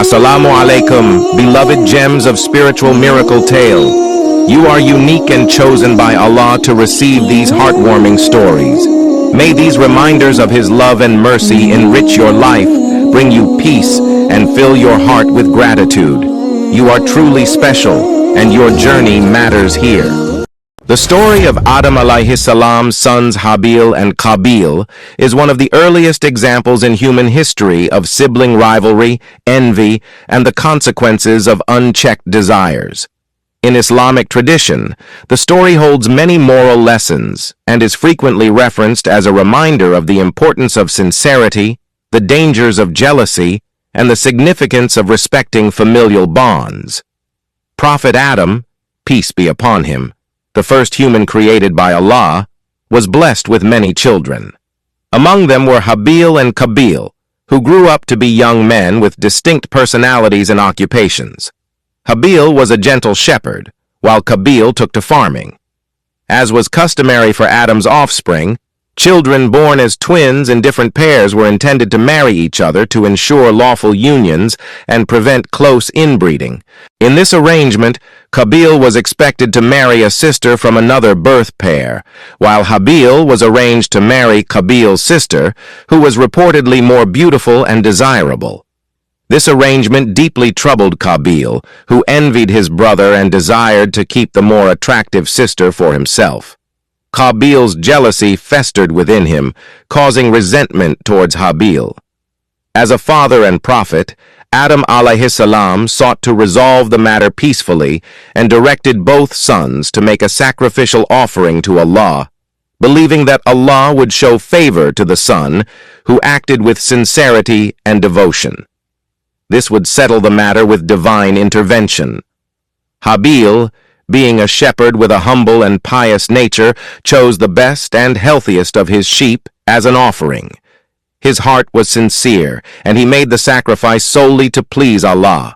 Assalamu alaikum, beloved gems of spiritual miracle tale. You are unique and chosen by Allah to receive these heartwarming stories. May these reminders of His love and mercy enrich your life, bring you peace, and fill your heart with gratitude. You are truly special, and your journey matters here. The story of Adam alayhi salam's sons Habil and Qabil is one of the earliest examples in human history of sibling rivalry, envy, and the consequences of unchecked desires. In Islamic tradition, the story holds many moral lessons and is frequently referenced as a reminder of the importance of sincerity, the dangers of jealousy, and the significance of respecting familial bonds. Prophet Adam, peace be upon him, the first human created by Allah, was blessed with many children. Among them were Habil and Qabil, who grew up to be young men with distinct personalities and occupations. Habil was a gentle shepherd, while Qabil took to farming. As was customary for Adam's offspring, children born as twins in different pairs were intended to marry each other to ensure lawful unions and prevent close inbreeding. In this arrangement, Qabil was expected to marry a sister from another birth pair, while Habil was arranged to marry Qabil's sister, who was reportedly more beautiful and desirable. This arrangement deeply troubled Qabil, who envied his brother and desired to keep the more attractive sister for himself. Qabil's jealousy festered within him, causing resentment towards Habil. As a father and prophet, Adam alayhi salam sought to resolve the matter peacefully and directed both sons to make a sacrificial offering to Allah, believing that Allah would show favor to the son who acted with sincerity and devotion. This would settle the matter with divine intervention. Habil, being a shepherd with a humble and pious nature, chose the best and healthiest of his sheep as an offering. His heart was sincere, and he made the sacrifice solely to please Allah.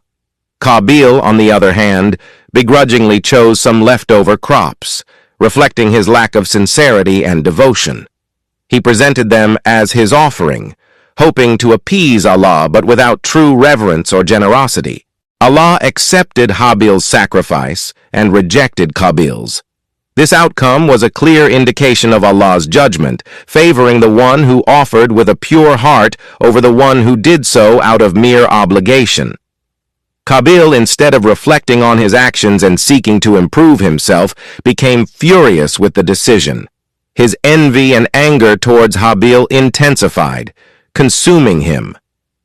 Qabil, on the other hand, begrudgingly chose some leftover crops, reflecting his lack of sincerity and devotion. He presented them as his offering, hoping to appease Allah but without true reverence or generosity. Allah accepted Habil's sacrifice and rejected Qabil's. This outcome was a clear indication of Allah's judgment, favoring the one who offered with a pure heart over the one who did so out of mere obligation. Qabil, instead of reflecting on his actions and seeking to improve himself, became furious with the decision. His envy and anger towards Habil intensified, consuming him.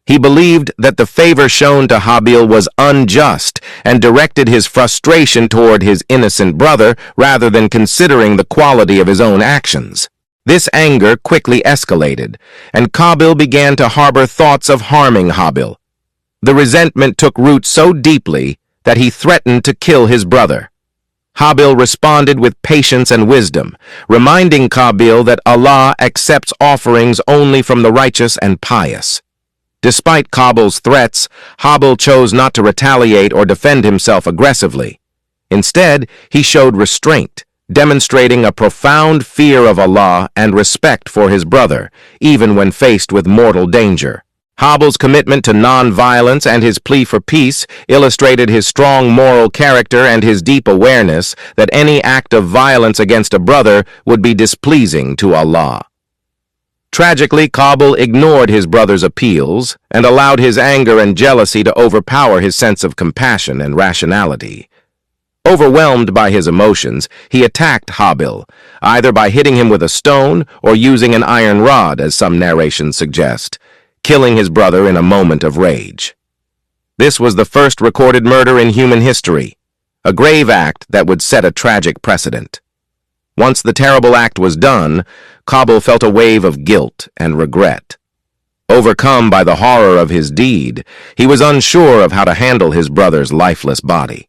He believed that the favor shown to Habil was unjust and directed his frustration toward his innocent brother rather than considering the quality of his own actions. This anger quickly escalated, and Qabil began to harbor thoughts of harming Habil. The resentment took root so deeply that he threatened to kill his brother. Habil responded with patience and wisdom, reminding Qabil that Allah accepts offerings only from the righteous and pious. Despite Qabil's threats, Habil chose not to retaliate or defend himself aggressively. Instead, he showed restraint, demonstrating a profound fear of Allah and respect for his brother, even when faced with mortal danger. Habil's commitment to non-violence and his plea for peace illustrated his strong moral character and his deep awareness that any act of violence against a brother would be displeasing to Allah. Tragically, Qabil ignored his brother's appeals and allowed his anger and jealousy to overpower his sense of compassion and rationality. Overwhelmed by his emotions, he attacked Habil, either by hitting him with a stone or using an iron rod, as some narrations suggest, killing his brother in a moment of rage. This was the first recorded murder in human history, a grave act that would set a tragic precedent. Once the terrible act was done, Qabil felt a wave of guilt and regret. Overcome by the horror of his deed, he was unsure of how to handle his brother's lifeless body.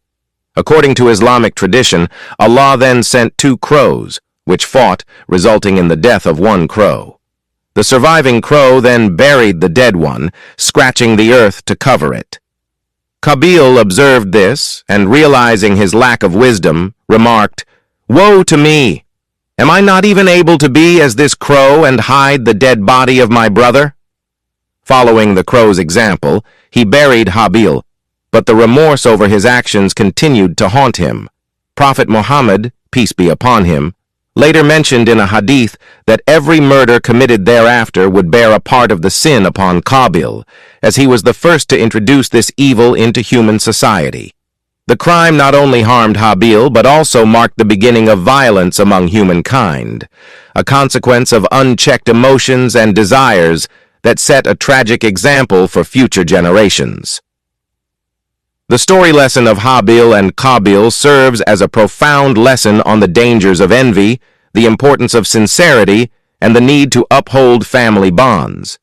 According to Islamic tradition, Allah then sent 2 crows, which fought, resulting in the death of one crow. The surviving crow then buried the dead one, scratching the earth to cover it. Qabil observed this, and realizing his lack of wisdom, remarked, "Woe to me! Am I not even able to be as this crow and hide the dead body of my brother?" Following the crow's example, he buried Habil, but the remorse over his actions continued to haunt him. Prophet Muhammad, peace be upon him, later mentioned in a hadith that every murder committed thereafter would bear a part of the sin upon Qabil, as he was the first to introduce this evil into human society. The crime not only harmed Habil, but also marked the beginning of violence among humankind, a consequence of unchecked emotions and desires that set a tragic example for future generations. The story lesson of Habil and Qabil serves as a profound lesson on the dangers of envy, the importance of sincerity, and the need to uphold family bonds.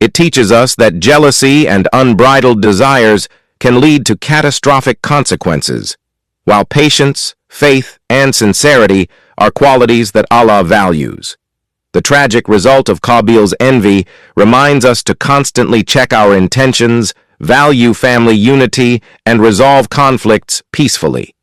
It teaches us that jealousy and unbridled desires can lead to catastrophic consequences, while patience, faith, and sincerity are qualities that Allah values. The tragic result of Qabil's envy reminds us to constantly check our intentions, value family unity, and resolve conflicts peacefully.